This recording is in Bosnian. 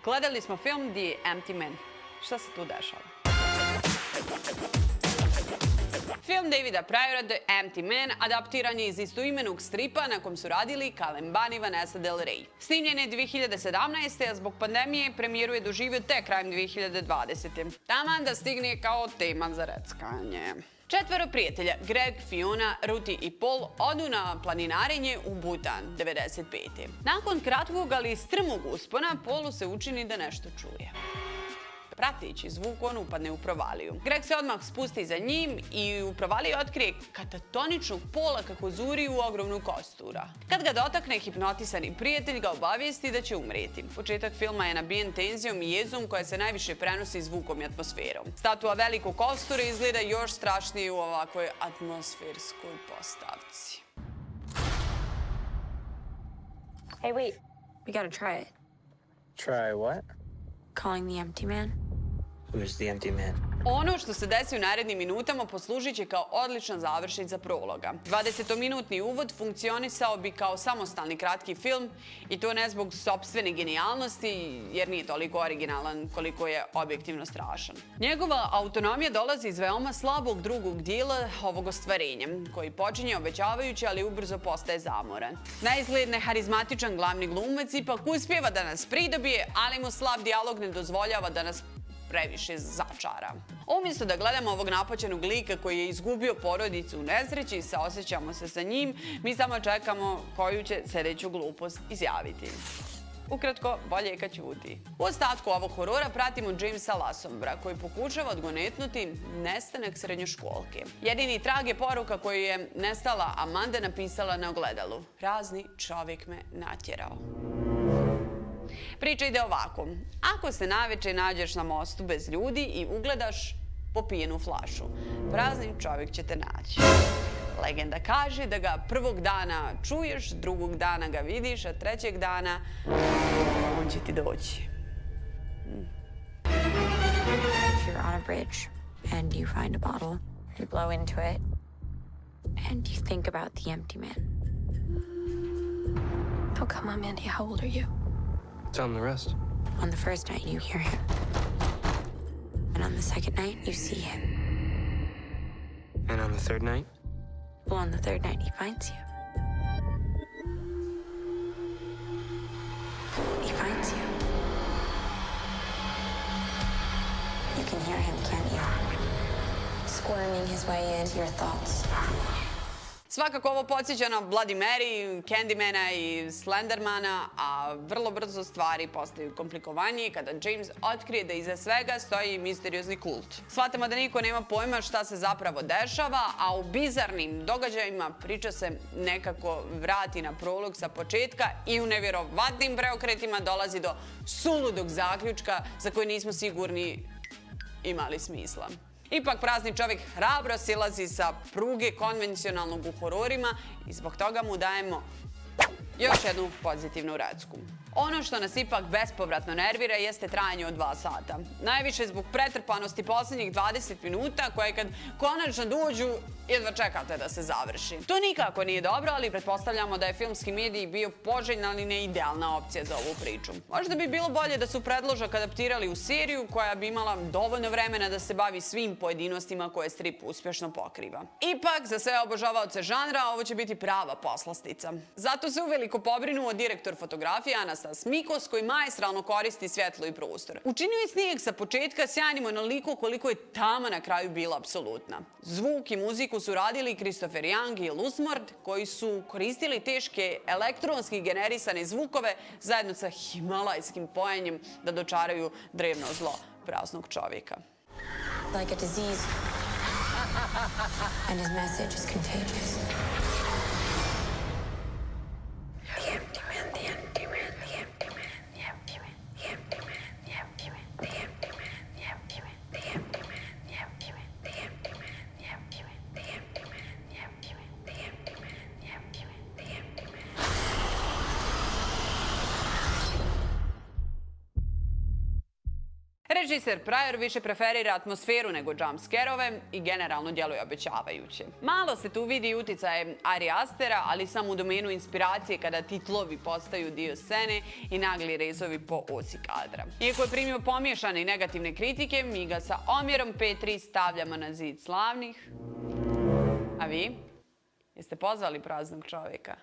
Gledali smo film The Empty Man. Šta se tu dešava? Film Davida Pryora The Empty Man adaptiran je iz istoimenog stripa na kom su radili Cullen Bunn i Vanessa Del Rey. Snimljen je 2017. a zbog pandemije premijeru je doživio tek krajem 2020. Taman da stigne kao tema za reckanje. Četvoro prijatelja, Greg, Fiona, Ruti i Paul, odu na planinarenje u Butan 95. Nakon kratkog ali strmog uspona, Paulu se učini da nešto čuje. Prateći zvuk, on upadne u provaliju. Greg se odmah spusti za njim i u provaliji otkrije katatoničnog Paula kako zuri u ogromnu kostura. Kad ga dotakne, hipnotisani prijatelj ga obavijesti da će umreti. Početak filma je nabijen tenzijom i jezom koja se najviše prenosi zvukom i atmosferom. Statua velikog kostura izgleda još strašnije u ovakvoj atmosferskoj postavci. Hey, wait. We gotta try it. Try what? Calling the empty man. Who is the empty man? Ono što se desi u narednim minutama poslužit će kao odlična završnica prologa. 20-minutni uvod funkcionisao bi kao samostalni kratki film i to ne zbog sopstvene genijalnosti, jer nije toliko originalan koliko je objektivno strašan. Njegova autonomija dolazi iz veoma slabog drugog dijela ovog ostvarenja, koji počinje obećavajući, ali ubrzo postaje zamoran. Naizgled neharizmatičan glavni glumac ipak uspijeva da nas pridobije, ali mu slab dijalog ne dozvoljava da nas previše začara. Umjesto da gledamo ovog napaćenog lika koji je izgubio porodicu u nesreći i saosećamo se sa njim, mi samo čekamo koju će sljedeću glupost izjaviti. Ukratko, bolje je kad ćuti. U ostatku ovog horora pratimo Jamesa Lassombra, koji pokušava odgonetnuti nestanak srednjoškolke. Jedini trag je poruka koju je nestala Amanda napisala na ogledalu. Prazni čovjek me natjerao. Priča ide ovako. Ako se naveče nađeš na mostu bez ljudi i ugledaš popijenu flašu, prazni čovjek će te naći. Legenda kaže da ga prvog dana čuješ, drugog dana ga vidiš, a trećeg dana on će ti doći. If you're on a bridge and you find a bottle, you blow into it, and you think about the empty man. Oh, come on, Mandy, how old are you? Tell him the rest. On the first night, you hear him. And on the second night, you see him. And on the third night? Well, on the third night, he finds you. He finds you. You can hear him, can't you? Squirming his way into your thoughts. Svakako ovo podsjeća na Bloody Mary, Candymana i Slendermana, a vrlo brzo stvari postaju komplikovanije kada James otkrije da iza svega stoji misteriozni kult. Shvatamo da niko nema pojma šta se zapravo dešava, a u bizarnim događajima priča se nekako vrati na prolog sa početka i u nevjerovatnim preokretima dolazi do suludog zaključka za koji nismo sigurni imali smisla. Ipak prazni čovjek hrabro silazi sa pruge konvencionalnog u hororima i zbog toga mu dajemo još jednu pozitivnu recku. Ono što nas ipak bespovratno nervira jeste trajanje od 2 sata. Najviše zbog pretrpanosti posljednjih 20 minuta koje kad konačno dođu, jedva čekate da se završi. To nikako nije dobro, ali pretpostavljamo da je filmski medij bio poželjna, ali ne idealna opcija za ovu priču. Možda bi bilo bolje da su predložak adaptirali u seriju koja bi imala dovoljno vremena da se bavi svim pojedinostima koje strip uspješno pokriva. Ipak, za sve obožavaoce žanra, ovo će biti prava poslastica. Zato se uveliko pobrinuo direktor fotografije Anastas Mikos, koji maestralno koristi svjetlo i prostor. Učinio je snijeg sa početka sjajnim onoliko koliko je tama na kraju bila apsolutna. Zvuk i muziku su radili Christopher Young i Lusmord, koji su koristili teške elektronski generisane zvukove zajedno sa himalajskim pojenjem da dočaraju drevno zlo praznog čovjeka. Like a disease. And his message is contagious. The empty man, the empty man, the empty man, the empty man, the empty man, the empty man, the empty man, the empty man, the empty man, the empty man, the empty man, the empty man, the empty man, the empty man, the empty man, the empty man, the empty man. Režiser Pryor više preferira atmosferu nego jumpscarove i generalno djeluje obećavajuće. Malo se tu vidi uticaje Ari Astera, ali samo u domenu inspiracije kada titlovi postaju dio scene i nagli rezovi po osi kadra. Iako je primio pomiješane i negativne kritike, mi ga sa omjerom 5:3 stavljamo na zid slavnih. A vi? Jeste pozvali praznog čovjeka?